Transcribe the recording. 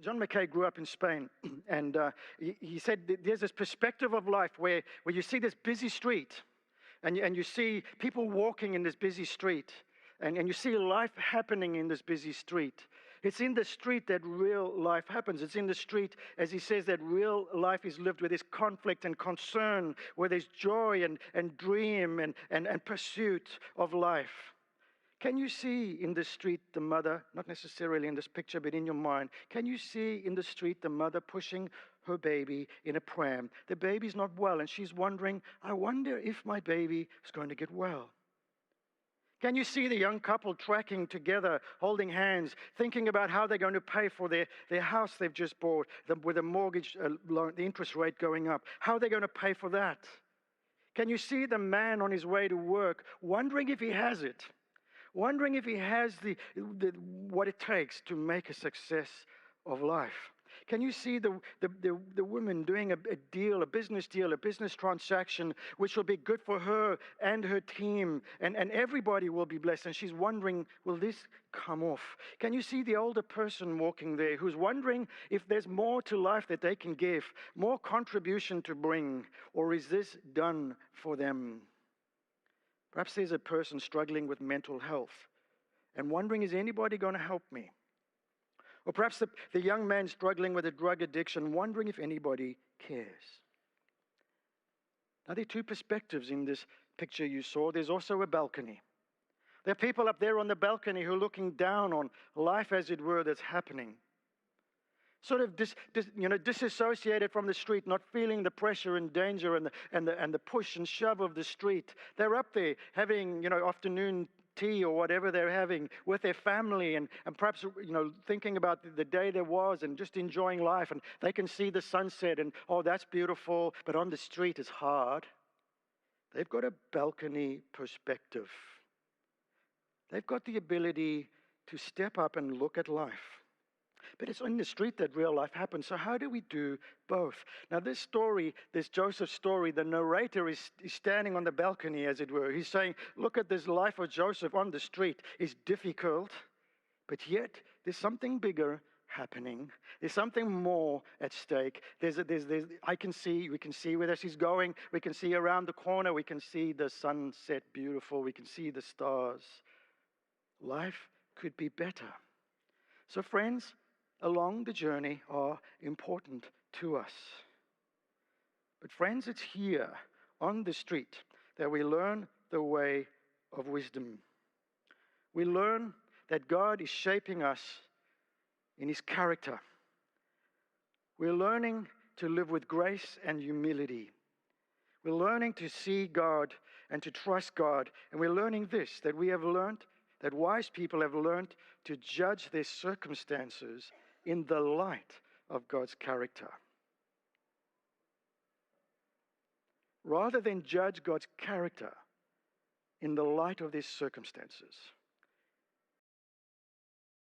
John Mackay grew up in Spain, and he said there's this perspective of life where you see this busy street, and you see people walking in this busy street, and you see life happening in this busy street. It's in the street that real life happens. It's in the street, as he says, that real life is lived with this conflict and concern, where there's joy and dream and pursuit of life. Can you see in the street the mother, not necessarily in this picture, but in your mind, can you see in the street the mother pushing her baby in a pram? The baby's not well, and she's wondering, I wonder if my baby is going to get well. Can you see the young couple tracking together, holding hands, thinking about how they're going to pay for their house they've just bought, with a mortgage loan, the interest rate going up? How are they going to pay for that? Can you see the man on his way to work, wondering if he has it? Wondering if he has what it takes to make a success of life. Can you see the woman doing a business deal, a business transaction, which will be good for her and her team, and everybody will be blessed, and she's wondering, will this come off? Can you see the older person walking there who's wondering if there's more to life that they can give, more contribution to bring, or is this done for them? Perhaps there's a person struggling with mental health and wondering, is anybody going to help me? Or perhaps the young man struggling with a drug addiction, wondering if anybody cares. Now, there are two perspectives in this picture you saw. There's also a balcony. There are people up there on the balcony who are looking down on life, as it were, that's happening. Sort of disassociated from the street, not feeling the pressure and danger and the push and shove of the street. They're up there having, afternoon tea or whatever they're having with their family, and perhaps, thinking about the day there was and just enjoying life. And they can see the sunset and, oh, that's beautiful, but on the street it's hard. They've got a balcony perspective. They've got the ability to step up and look at life. But it's in the street that real life happens. So how do we do both? Now, this story, this Joseph story, the narrator is standing on the balcony, as it were. He's saying, look at this life of Joseph on the street. It's difficult, but yet there's something bigger happening. There's something more at stake. We can see where this is going. We can see around the corner. We can see the sunset beautiful. We can see the stars. Life could be better. So friends, along the journey are important to us. But friends, it's here on the street that we learn the way of wisdom. We learn that God is shaping us in His character. We're learning to live with grace and humility. We're learning to see God and to trust God. And we're learning this, that wise people have learned to judge their circumstances in the light of God's character. Rather than judge God's character in the light of their circumstances.